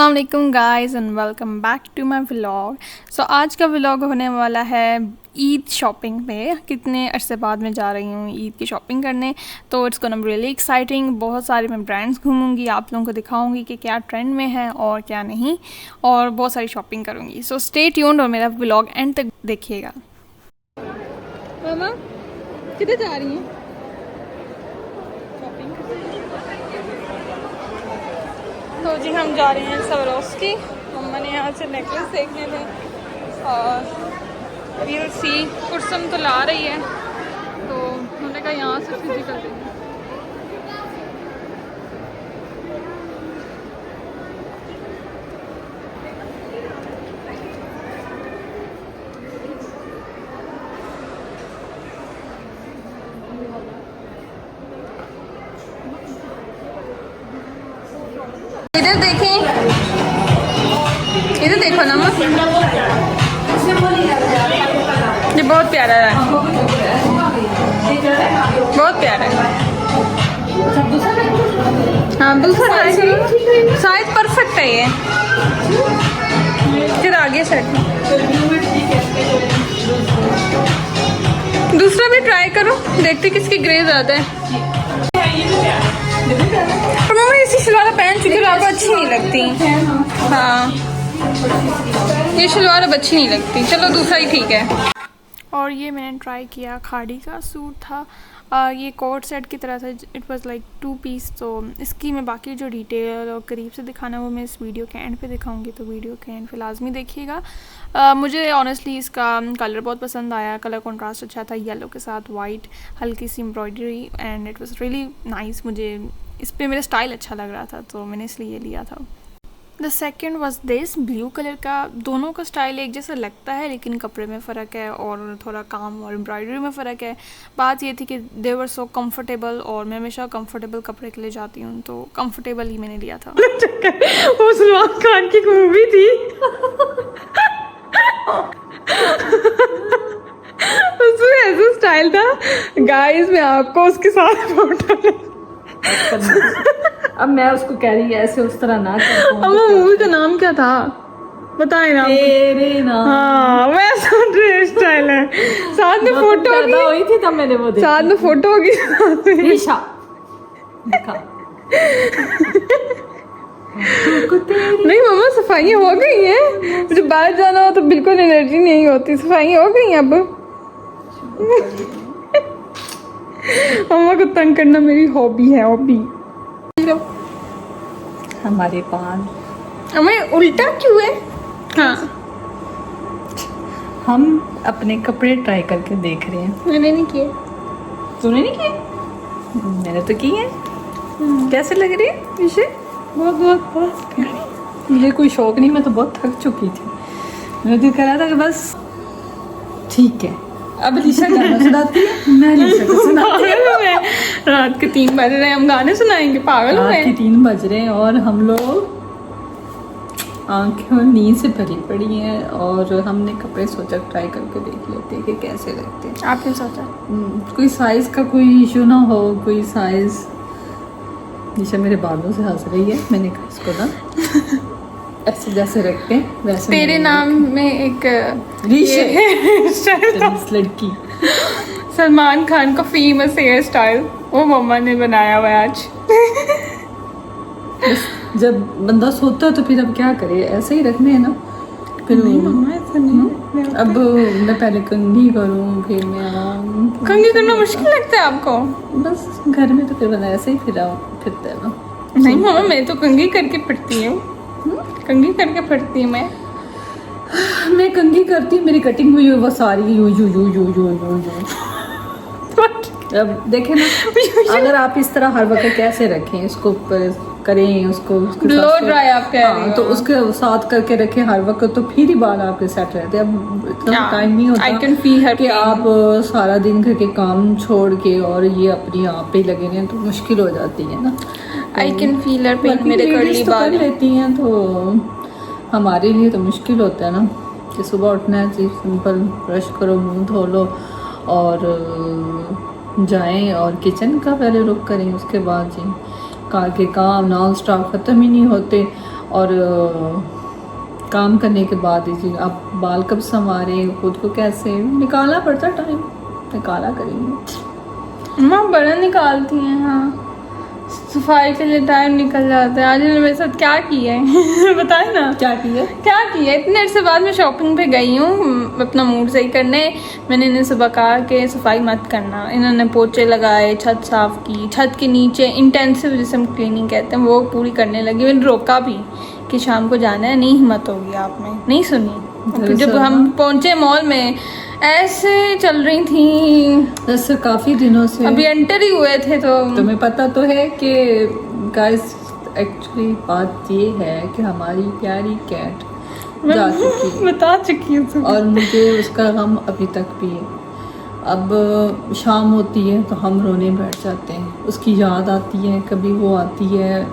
अस्सलाम वालेकुम guys and welcome back to my vlog. So आज का व्लॉग होने वाला है ईद शॉपिंग पे। कितने अरसे बाद मैं जा रही हूँ ईद की शॉपिंग करने, तो it's gonna be really exciting. बहुत सारे मैं ब्रांड्स घूमूंगी, आप लोगों को दिखाऊंगी कि क्या ट्रेंड में है और क्या नहीं, और बहुत सारी शॉपिंग करूँगी। सो स्टे ट्यून्ड और मेरा व्लॉग एंड तक देखिएगा। मामा किधर जा रही हैं? तो जी हम जा रहे हैं सवरोस्की। मम्मा ने यहाँ से नेकलेस देखने थे और वील सी कुर्सम तो ला रही है, तो उन्होंने कहा यहाँ से फिजिकल देंगे। इधर देखें, इधर देखो ना, ये बहुत प्यारा है, बहुत प्यारा है। हाँ बिल्कुल साइज परफेक्ट है ये। फिर आगे सेट दूसरा भी ट्राई करो, देखते किसकी ग्रे ज़्यादा है। पर मम्मा इसी शलवार पहन चुकी है, आपको अच्छी नहीं लगती। हाँ ये शलवार अब अच्छी नहीं लगती, चलो दूसरा ही ठीक है। और ये मैंने ट्राई किया, खाड़ी का सूट था, ये कोट सेट की तरह था। It was like 2 piece. तो इसकी मैं बाकी जो डिटेल और करीब से दिखाना वो मैं इस वीडियो के एंड पे दिखाऊंगी, तो वीडियो के एंड पे लाजमी देखिएगा। मुझे ऑनेस्टली इसका कलर बहुत पसंद आया, कलर कॉन्ट्रास्ट अच्छा था, येलो के साथ वाइट हल्की सी embroidery, and it was really nice. मुझे इस पर मेरा स्टाइल अच्छा लग रहा था, तो मैंने इसलिए लिया था। The second was this blue colour का। दोनों का स्टाइल एक जैसा लगता है, लेकिन कपड़े में फ़र्क है और थोड़ा काम और एम्ब्रॉयडरी में फ़र्क है। बात ये थी कि दे वर सो कंफर्टेबल, और मैं हमेशा कंफर्टेबल कपड़े के लिए जाती हूँ, तो कंफर्टेबल ही मैंने लिया था। वो सलमान खान की मूवी थी उसमें ऐसा स्टाइल था गाइस, मैं आपको उसके साथ फोटो अब मैं उसको कह रही ऐसे उस तरह ना कर। अब वो मूवी का नाम क्या था बताए ना? तेरे नाम। हाँ वैसा ड्रेस स्टाइल है, साथ में फोटो पैदा हुई थी तब मैंने वो देखी, साथ में फोटो होगी। ईशा दिखा। नहीं मम्मा सफाइयाँ हो गई हैं, मुझे बाहर जाना हो तो बिल्कुल एनर्जी नहीं होती। सफाइयाँ हो गई हैं अब। मम्मा को तंग करना मेरी हॉबी है, हॉबी। हमारे पान हमें उल्टा क्यों है? हाँ हम अपने कपड़े ट्राई करके देख रहे हैं। मैंने नहीं किए। तूने नहीं किए? मैंने तो किए हैं। कैसे लग रही है इसे? बहुत बहुत बहुत मुझे कोई शौक नहीं, मैं तो बहुत थक चुकी थी। मैंने तो कह रहा था कि बस ठीक है। अब अलीशा गाना सुनाती है, मैं अलीशा को सुनाती हूँ। रात के 3 बज रहे हैं, हम गाने सुनाएंगे? पागल हो रात गए? के 3 बज रहे हैं और हम लोग आंखें और नींद से भरी पड़ी हैं, और हमने कपड़े सोचा ट्राई करके देख लेते हैं कि कैसे लगते हैं। आपने सोचा? कोई साइज का कोई इशू ना हो, कोई साइज। निशा मेरे बालों से हंस रही है, मैंने कहा इसको ना ऐसे जैसे रखते हैं वैसे। तेरे नाम में एक इस लड़की सलमान खान का फेमस हेयर स्टाइल वो मम्मा ने बनाया हुआ है आज। जब बंदा सोता है तो फिर अब क्या करे, ऐसे ही रखने हैं ना। फिर नहीं मम्मा ऐसा नहीं। अब मैं पहले कंघी करूँ, फिर मैं कंघी करना मुश्किल लगता है आपको? बस घर में तो फिर बंदा ऐसे ही फिरता है ना। नहीं मम्मा मैं तो कंघी करके फिरती हूँ, कंघी करके फिरती हूँ मैं कंघी करती हूँ, मेरी कटिंग हुई वो सारी you you you you you you you. अब देखें ना, अगर आप इस तरह हर वक्त कैसे रखें इसको, ऊपर करें उसको ब्लो ड्राई आप कह रही हो? तो उसके साथ करके रखें हर वक्त, तो फिर ही बाल आपके सेट रहते हैं। अब इतना टाइम नहीं होता I can feel her कि pain. आप सारा दिन घर के काम छोड़ के और ये अपनी आप पे लगे रहें, तो मुश्किल हो जाती है ना। I can feel her pain. मेरे कर्ली बाल रहती हैं तो हमारे लिए तो मुश्किल होता है ना कि सुबह उठना है, सिंपल ब्रश करो, मुंह धो लो और जाएं और किचन का पहले रुक करें, उसके बाद जी के काम नॉन स्टॉप ख़त्म ही नहीं होते। और काम करने के बाद ही जी आप बाल कब संवारें, खुद को कैसे निकालना पड़ता टाइम, निकाला करेंगे। माँ बड़ा निकालती हैं। हाँ, सफाई के लिए टाइम निकल जाता है। आज इन्होंने मेरे साथ क्या किया है बताए ना। क्या किया? इतने देर से बाद मैं शॉपिंग पे गई हूँ अपना मूड सही करने। मैंने इन्हें सुबह कहा कि सफाई मत करना, इन्होंने पोछे लगाए, छत साफ की, छत के नीचे इंटेंसिव जिसे हम क्लीनिंग कहते हैं वो पूरी करने लगी। मैंने रोका भी कि शाम को जाना है, नहीं हिम्मत होगी आप में, नहीं सुनी। फिर जब हम पहुँचे मॉल में ऐसे चल रही थी, वैसे काफ़ी दिनों से अभी एंटर ही हुए थे तो तुम्हें पता तो है कि गाइस एक्चुअली बात ये है कि हमारी प्यारी कैट जा चुकी है, बता चुकी हूँ और मुझे उसका गम अभी तक भी है। अब शाम होती है तो हम रोने बैठ जाते हैं, उसकी याद आती है। कभी वो आती है,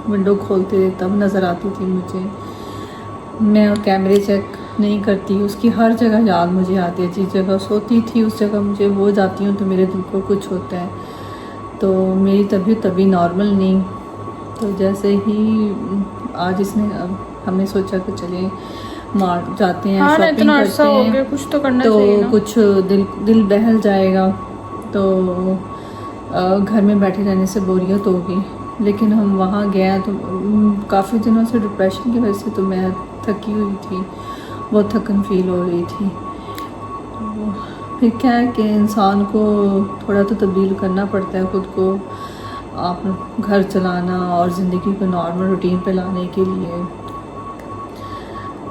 विंडो खोलते तब नज़र आती थी मुझे, मैं कैमरे चेक नहीं करती, उसकी हर जगह याद मुझे आती है। जिस जगह सोती थी उस जगह मुझे वो जाती हूँ तो मेरे दिल को कुछ होता है। तो मेरी तबीयत तभी नॉर्मल नहीं, तो जैसे ही आज इसने हमें सोचा कि चले मार जाते हैं, हाँ, शॉपिंग इतना करते अर्सा हो हैं, गया, कुछ तो करना तो चाहिए ना। कुछ दिल बहल जाएगा। तो घर में बैठे रहने से बोरियत होगी, लेकिन हम वहाँ गए तो काफ़ी दिनों से डिप्रेशन की वजह से तो मैं थकी हुई थी, बहुत थकन फील हो रही थी। तो फिर क्या है कि इंसान को थोड़ा तो तब्दील करना पड़ता है खुद को, आप घर चलाना और ज़िंदगी को नॉर्मल रूटीन पे लाने के लिए।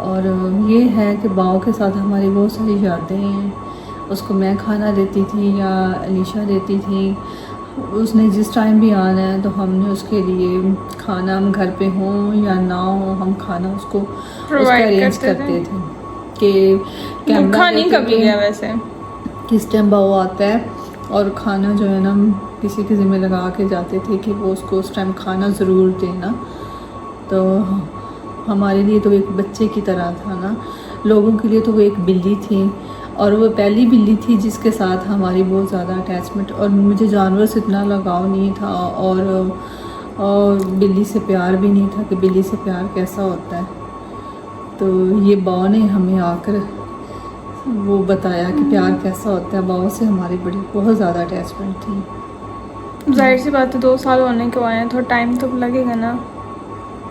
और ये है कि बाव के साथ हमारी बहुत सारी यादें हैं। उसको मैं खाना देती थी या अलीशा देती थी, उसने जिस टाइम भी आना है तो हमने उसके लिए खाना, हम घर पे हों या ना हो, हम खाना उसको अरेंज करते थे कि भूखा नहीं कभी गया वैसे। किस टाइम बाव आता है और खाना जो है ना हम किसी के ज़िम्मे लगा के जाते थे कि वो उसको उस टाइम खाना ज़रूर देना। तो हमारे लिए तो एक बच्चे की तरह था ना, लोगों के लिए तो वो एक बिल्ली थी, और वो पहली बिल्ली थी जिसके साथ हमारी बहुत ज़्यादा अटैचमेंट, और मुझे जानवर से इतना लगाव नहीं था और बिल्ली से प्यार भी नहीं था कि बिल्ली से प्यार कैसा होता है। तो ये बाव ने हमें आकर वो बताया कि प्यार कैसा होता है। बाव से हमारी बड़ी बहुत ज़्यादा अटैचमेंट थी। जाहिर सी बात है 2 साल होने को आए हैं, थोड़ा टाइम तो लगेगा ना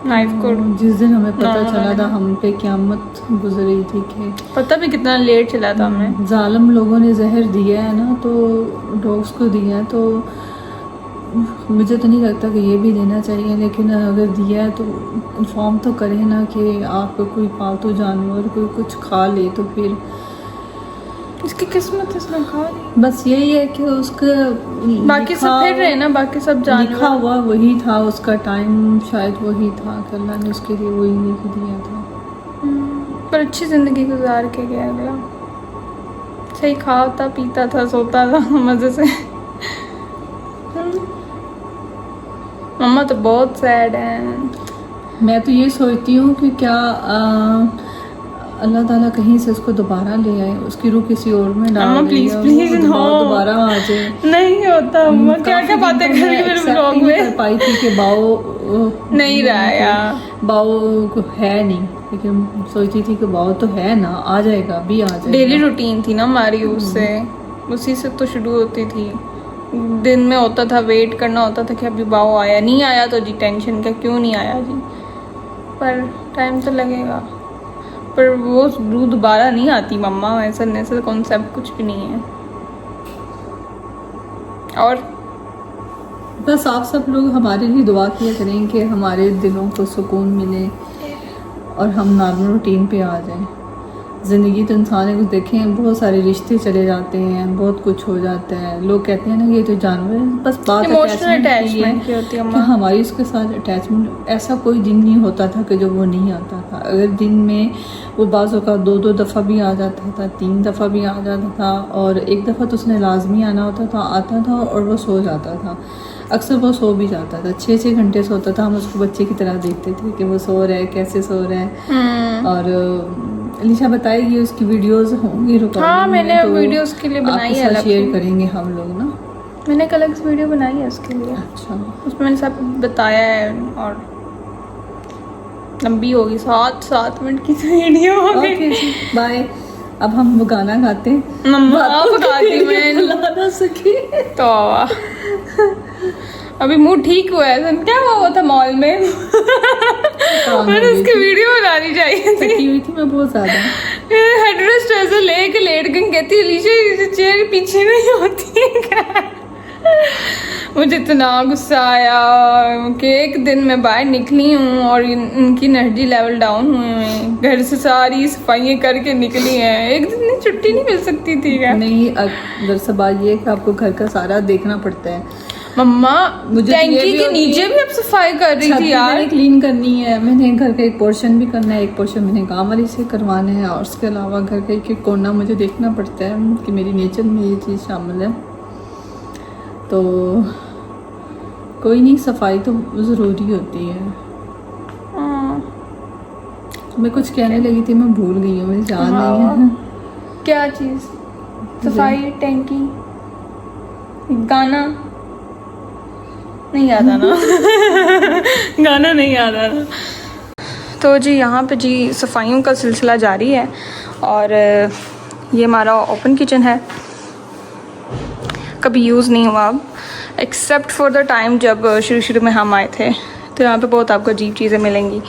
लाइफ को। जिस दिन हमें पता चला था हम पे क़यामत गुजरी थी कि पता भी कितना लेट चला था हमें। जालिम लोगों ने जहर दिया है ना, तो डॉग्स को दिया है, तो मुझे तो नहीं लगता कि ये भी देना चाहिए, लेकिन अगर दिया है तो इन्फॉर्म तो करें ना कि आपको कोई पालतू जानवर कोई कुछ खा ले, तो फिर इसकी किस्मत इसने खा ली। बस यही है कि उसका बाकी सब फिर रहे ना, बाकी सब लिखा जानवर। हुआ वही था, उसका टाइम शायद वही था कि अल्लाह ने उसके लिए वही लिख दिया था। पर अच्छी ज़िंदगी गुजार के गया अगला, सही खाता पीता था, सोता था मज़े से। मम्मा तो बहुत सैड है। मैं तो ये सोचती हूँ कि क्या अल्लाह ताला कहीं से उसको दोबारा ले आए, उसकी रूह किसी और में डाल अम्मा दे, प्लीज या प्लीज वो नो, दोबारा आ जाए। नहीं होता अम्मा, क्या क्या बातें कर रही है मेरे ब्लॉग में। कर पाई थी कि बाओ नहीं रहा यार, बाओ को है नहीं, लेकिन सोचती थी कि बाओ तो है ना, आ जाएगा, अभी आ जाएगा। डेली रूटीन थी ना हमारी, उससे उसी से तो शुरू होती थी। दिन में होता था, वेट करना होता था कि अभी बाओ आया, नहीं आया तो जी टेंशन का, क्यों नहीं आया जी, पर टाइम तो लगेगा। पर वो रूह दोबारा नहीं आती मम्मा, ऐसा कॉन्सेप्ट कुछ भी नहीं है। और बस आप सब लोग हमारे लिए दुआ किया करें कि हमारे दिलों को सुकून मिले और हम नॉर्मल रूटीन पे आ जाएं। ज़िंदगी तो इंसान को देखें, बहुत सारे रिश्ते चले जाते हैं, बहुत कुछ हो जाता है। लोग कहते हैं ना ये तो जानवर है, बस बात इमोशनल अटैचमेंट की होती है कि अम्मा। हमारी उसके साथ अटैचमेंट, ऐसा कोई दिन नहीं होता था कि जो वो नहीं आता था। अगर दिन में वो बाज़ों का 2-2 दफ़ा भी आ जाता था, 3 दफ़ा भी आ जाता था, और एक दफ़ा तो उसने लाजमी आना होता था, आता था और वो सो जाता था। अक्सर वो सो भी जाता था, 6-6 घंटे सोता था। हम उसको बच्चे की तरह देखते थे कि वो सो रहा है, कैसे सो रहा है। और अलीशा बताएगी, उसकी वीडियोस होंगी रिकॉर्डिंग। हाँ, मैंने तो वीडियोस के लिए बनाई है, अलग शेयर करेंगे हम लोग ना। मैंने एक अलग वीडियो बनाई है उसके लिए, अच्छा, उसमें मैंने सब बताया है। और लंबी होगी, 7 मिनट की तो वीडियो हो गई। ओके जी, बाय। अब हम वो गाना गाते हैं। मम्मा आप गाती, मैं ला ना सकी। तो अभी मूड ठीक हुआ है। क्या हुआ था मॉल में? मैंने उसकी वीडियो बनानी चाहिए थी। थकी हुई थी मैं बहुत ज्यादा। हेडरेस्ट ऐसे लेके लेट गई, कहती अलीशा चेयर पीछे नहीं होती है क्या? मुझे इतना गुस्सा आया कि एक दिन मैं बाहर निकली हूँ और उनकी एनर्जी लेवल डाउन हुए हैं। घर से सारी सफाइयाँ करके निकली हैं, एक दिन में छुट्टी नहीं मिल सकती थी क्या? नहीं, दरअसल बात ये है कि आपको घर का सारा देखना पड़ता है। मम्मा मुझे तो ये टैंकी भी के होती नीचे है, भी अब सफाई कर रही छत थी भी यार। मैंने क्लीन करनी है, मैंने घर का एक पोर्शन भी करना है, एक पोर्शन मैंने काम वाली से करवाना है, और उसके अलावा घर का एक कोना मुझे देखना पड़ता है कि मेरी नेचर में ये चीज़ शामिल है। तो कोई नहीं, सफाई तो ज़रूरी होती है। मैं कुछ कहने लगी थी, मैं भूल गई हूँ, मुझे याद नहीं है। क्या चीज? सफाई, टैंकी, गाना नहीं याद आना। गाना नहीं याद आना। तो जी यहाँ पे जी सफाइयों का सिलसिला जारी है, और ये हमारा ओपन किचन है, कभी यूज़ नहीं हुआ अब, एक्सेप्ट फॉर द टाइम जब शुरू में हम आए थे। तो यहाँ पे बहुत आपको अजीब चीज़ें मिलेंगी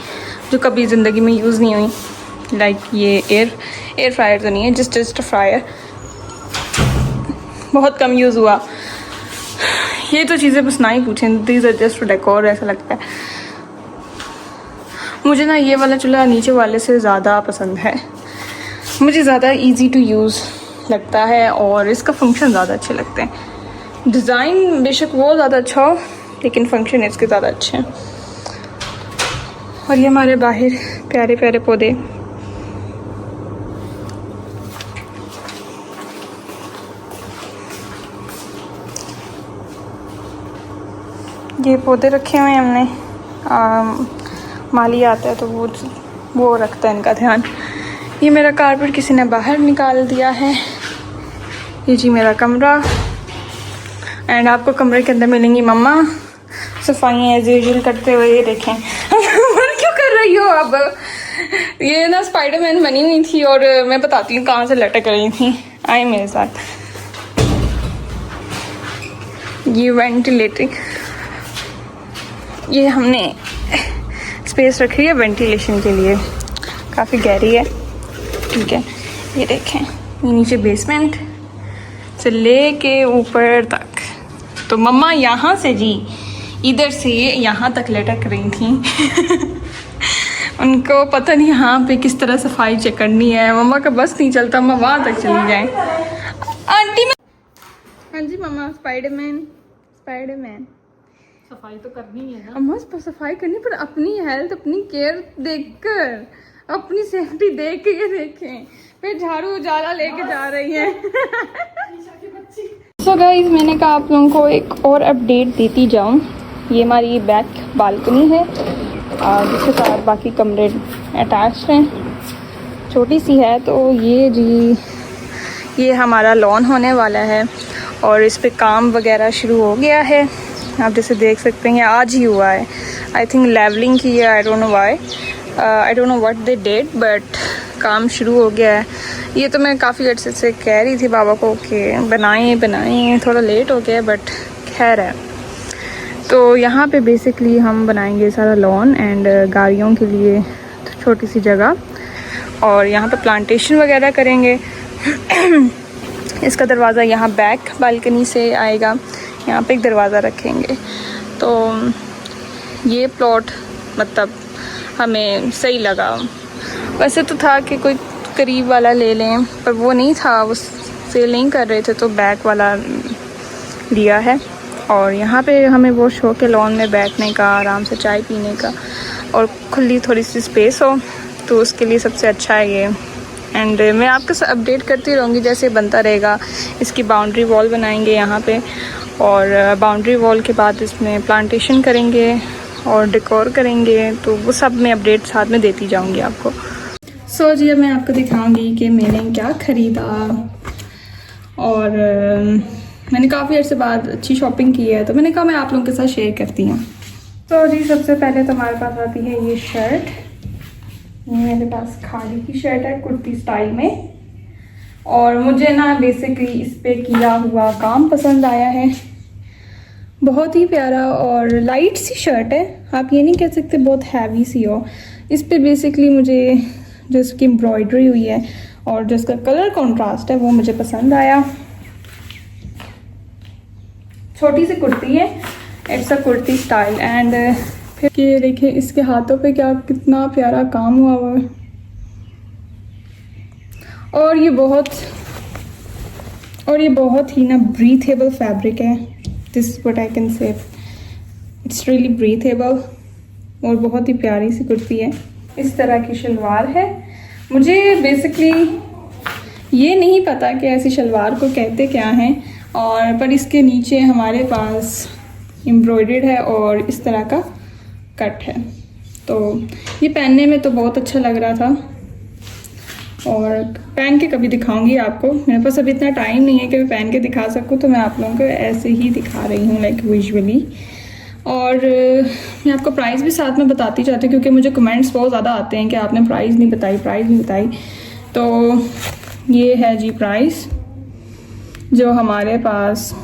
जो कभी ज़िंदगी में यूज़ नहीं हुई। लाइक ये एयर फ्रायर तो नहीं है, जस्ट फ्रायर, बहुत कम यूज़ हुआ। ये तो चीज़ें बस ना ही पूछें, दीज आर जस्ट डेकोर ऐसा लगता है। मुझे ना ये वाला चूल्हा नीचे वाले से ज़्यादा पसंद है, मुझे ज़्यादा इजी टू यूज़ लगता है और इसका फंक्शन ज़्यादा अच्छे लगते हैं। डिज़ाइन बेशक वो ज़्यादा अच्छा हो, लेकिन फंक्शन इसके ज़्यादा अच्छे हैं। और ये हमारे बाहर प्यारे प्यारे पौधे, ये पौधे रखे हुए हैं हमने। माली आता है तो वो रखता है इनका ध्यान। ये मेरा कारपेट किसी ने बाहर निकाल दिया है। ये जी मेरा कमरा, एंड आपको कमरे के अंदर मिलेंगी मम्मा सफाइयाँ एज यूजुअल करते हुए। ये देखें। क्यों कर रही हो अब? ये ना स्पाइडरमैन बनी हुई थी, और मैं बताती हूँ कहाँ से लटक रही थी। आए मेरे साथ। ये वेंटिलेटिंग, ये हमने स्पेस रखी है वेंटिलेशन के लिए, काफ़ी गहरी है। ठीक है, ये देखें, ये नीचे बेसमेंट से लेके ऊपर तक। तो मम्मा यहाँ से जी इधर से यहाँ तक लटक रही थी। उनको पता नहीं यहाँ पे किस तरह सफाई चेक करनी है। मम्मा का बस नहीं चलता, मम्मा वहाँ तक चली जाए। आंटी मैं, हाँ जी मम्मा, स्पाइडरमैन सफाई तो करनी है ना। अम्मा सफाई करनी, पर अपनी हेल्थ, अपनी केयर देखकर, अपनी सेफ्टी देख के ये देखें। फिर झाड़ू उजाला लेके जा रही हैं। सो गाइस, मैंने कहा आप लोगों को एक और अपडेट देती जाऊं। ये हमारी बैक बालकनी है, जिसके साथ बाकी कमरे अटैच हैं, छोटी सी है। तो ये जी, ये हमारा लॉन होने वाला है, और इस पे काम वगैरह शुरू हो गया है। आप जैसे देख सकते हैं, आज ही हुआ है। आई थिंक लेवलिंग की है, I don't know why, I don't know what they did, but काम शुरू हो गया है। ये तो मैं काफ़ी अर्से से कह रही थी बाबा को कि बनाएं, थोड़ा लेट हो गया, बट खैर है। तो यहाँ पे बेसिकली हम बनाएंगे सारा लॉन एंड गाड़ियों के लिए छोटी सी जगह, और यहाँ पे प्लांटेशन वगैरह करेंगे। इसका दरवाज़ा यहाँ बैक बालकनी से आएगा, यहाँ पे एक दरवाज़ा रखेंगे। तो ये प्लॉट मतलब हमें सही लगा। वैसे तो था कि कोई करीब वाला ले लें, पर वो नहीं था, वो सेल नहीं कर रहे थे, तो बैक वाला लिया है। और यहाँ पे हमें वो शौक है लॉन में बैठने का, आराम से चाय पीने का, और खुली थोड़ी सी स्पेस हो, तो उसके लिए सबसे अच्छा है ये। एंड मैं आपके साथ अपडेट करती रहूँगी जैसे बनता रहेगा। इसकी बाउंड्री वॉल बनाएंगे यहाँ पे, और बाउंड्री वॉल के बाद इसमें प्लांटेशन करेंगे और डेकोर करेंगे। तो वो सब मैं अपडेट साथ में देती जाऊँगी आपको। सो जी, अब मैं आपको दिखाऊँगी कि मैंने क्या ख़रीदा, और मैंने काफ़ी अर्से बाद अच्छी शॉपिंग की है, तो मैंने कहा मैं आप लोगों के साथ शेयर करती हूँ। तो जी, सबसे पहले तो हमारे पास आती है ये शर्ट, ये मेरे पास खादी की शर्ट है कुर्ती स्टाइल में, और मुझे ना बेसिकली इस पे किया हुआ काम पसंद आया है। बहुत ही प्यारा और लाइट सी शर्ट है, आप ये नहीं कह सकते बहुत हैवी सी हो। इस पे बेसिकली मुझे जो इसकी एम्ब्रॉयडरी हुई है और जो इसका कलर कॉन्ट्रास्ट है वो मुझे पसंद आया। छोटी सी कुर्ती है, it's a kurti style. And फिर ये देखिए इसके हाथों पे क्या कितना प्यारा काम हुआ हुआ है, और ये बहुत ही ना ब्रीथेबल फैब्रिक है। This is what I can say, it's really breathable, और बहुत ही प्यारी सी कुर्ती है। इस तरह की शलवार है। मुझे बेसिकली ये नहीं पता कि ऐसी शलवार को कहते क्या हैं, और पर इसके नीचे हमारे पास एम्ब्रॉयडर्ड है और इस तरह का कट है। तो ये पहनने में तो बहुत अच्छा लग रहा था, और पहन के कभी दिखाऊंगी आपको। मेरे पास अभी इतना टाइम नहीं है कि मैं पहन के दिखा सकूं, तो मैं आप लोगों को ऐसे ही दिखा रही हूँ लाइक विजुअली। और मैं आपको प्राइस भी साथ में बताती जाती हूँ, क्योंकि मुझे कमेंट्स बहुत ज़्यादा आते हैं कि आपने प्राइस नहीं बताई। तो ये है जी प्राइस जो हमारे पास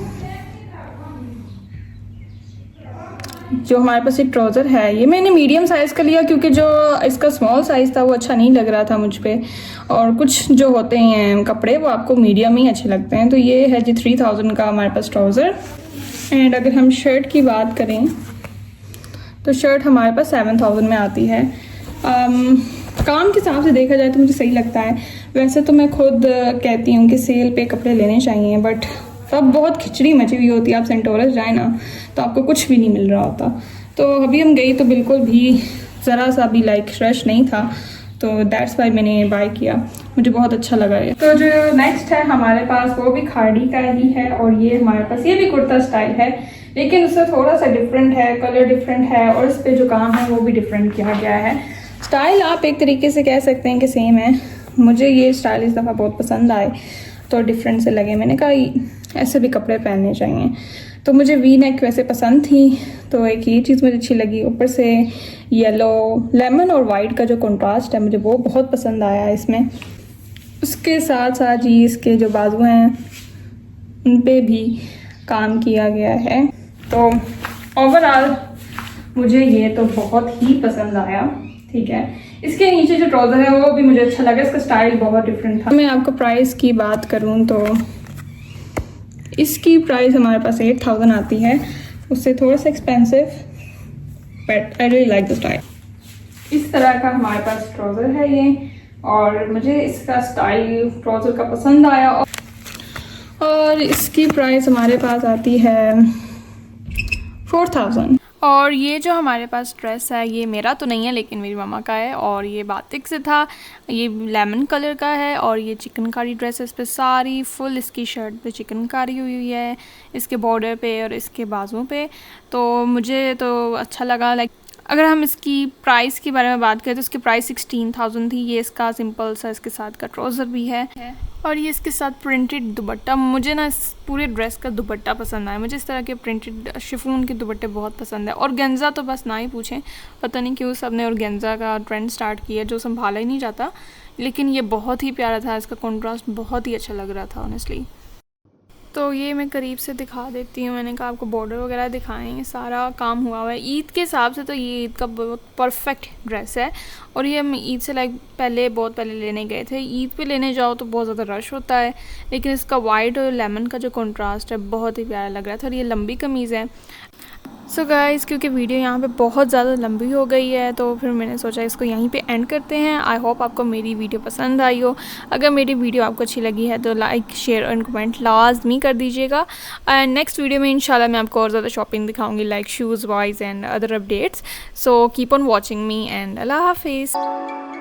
एक ट्राउज़र है। ये मैंने मीडियम साइज़ का लिया, क्योंकि जो इसका स्मॉल साइज़ था वो अच्छा नहीं लग रहा था मुझ पे, और कुछ जो होते हैं कपड़े वो आपको मीडियम ही अच्छे लगते हैं। तो ये है जी 3000 का हमारे पास ट्राउज़र। एंड अगर हम शर्ट की बात करें तो शर्ट हमारे पास 7000 में आती है। काम के हिसाब से देखा जाए तो मुझे सही लगता है। वैसे तो मैं खुद कहती हूँ कि सेल पे कपड़े लेने चाहिए, बट तब बहुत खिचड़ी मची हुई होती है। आप सेंटोरस जाए ना तो आपको कुछ भी नहीं मिल रहा होता। तो अभी हम गई तो बिल्कुल भी ज़रा सा भी लाइक फ्रेश नहीं था, तो दैट्स वाई मैंने बाय किया। मुझे बहुत अच्छा लगा ये। तो जो नेक्स्ट है हमारे पास वो भी खाड़ी का ही है, और ये हमारे पास ये भी कुर्ता स्टाइल है, लेकिन उससे थोड़ा सा डिफरेंट है, कलर डिफरेंट है, और इस पर जो काम है वो भी डिफरेंट किया गया है। स्टाइल आप एक तरीके से कह सकते हैं कि सेम है। मुझे ये स्टाइल इस दफ़ा बहुत पसंद आए, तो डिफरेंट से लगे। मैंने कहा ऐसे भी कपड़े पहनने चाहिए। तो मुझे वी नेक वैसे पसंद थी, तो एक ये चीज़ मुझे अच्छी लगी। ऊपर से येलो, लेमन और वाइट का जो कंट्रास्ट है मुझे वो बहुत पसंद आया इसमें। उसके साथ साथ ही इसके जो बाजू हैं उन पे भी काम किया गया है। तो ओवरऑल मुझे ये तो बहुत ही पसंद आया। ठीक है, इसके नीचे जो ट्राउज़र है वो भी मुझे अच्छा लगा, इसका स्टाइल बहुत डिफरेंट था। मैं आपको प्राइस की बात करूँ तो इसकी प्राइस हमारे पास 8000 आती है, उससे थोड़ा सा expensive, but I really like the style. इस तरह का हमारे पास ट्राउज़र है ये, और मुझे इसका स्टाइल ट्राउज़र का पसंद आया। और इसकी प्राइस हमारे पास आती है 4000। और ये जो हमारे पास ड्रेस है ये मेरा तो नहीं है, लेकिन मेरी मामा का है, और ये बातिक से था। ये लेमन कलर का है, और ये चिकनकारी ड्रेस है। इस पर सारी फुल इसकी शर्ट पे चिकनकारी हुई है, इसके बॉर्डर पे और इसके बाजुओं पे। तो मुझे तो अच्छा लगा। लाइक अगर हम इसकी प्राइस के बारे में बात करें तो इसकी प्राइस 16000 थी। ये इसका सिंपल सा इसके साथ का ट्राउज़र भी है, और ये इसके साथ प्रिंटेड दुपट्टा। मुझे ना इस पूरे ड्रेस का दुपट्टा पसंद आया। मुझे इस तरह के प्रिंटेड शिफॉन के दुपट्टे बहुत पसंद है। और गेंजा तो बस ना ही पूछें, पता नहीं क्यों सब ने और गेंजा का ट्रेंड स्टार्ट किया जो संभाला ही नहीं जाता, लेकिन ये बहुत ही प्यारा था। इसका कॉन्ट्रास्ट बहुत ही अच्छा लग रहा था ऑनेस्टली। तो ये मैं करीब से दिखा देती हूँ। मैंने कहा आपको बॉर्डर वगैरह दिखाएं, सारा काम हुआ हुआ है। ईद के हिसाब से तो ये ईद का बहुत परफेक्ट ड्रेस है, और ये हम ईद से लाइक बहुत पहले लेने गए थे। ईद पे लेने जाओ तो बहुत ज़्यादा रश होता है, लेकिन इसका वाइट और लेमन का जो कंट्रास्ट है बहुत ही प्यारा लग रहा था। और ये लंबी कमीज़ है। सो गाइज़, क्योंकि वीडियो यहाँ पे बहुत ज़्यादा लंबी हो गई है, तो फिर मैंने सोचा इसको यहीं पे एंड करते हैं। आई होप आपको मेरी वीडियो पसंद आई हो। अगर मेरी वीडियो आपको अच्छी लगी है तो लाइक, शेयर और कमेंट लाजमी कर दीजिएगा। एंड नेक्स्ट वीडियो में इंशाल्लाह मैं आपको और ज़्यादा शॉपिंग दिखाऊंगी, like shoes wise and other updates. So keep on watching me and Allah हाफिज़।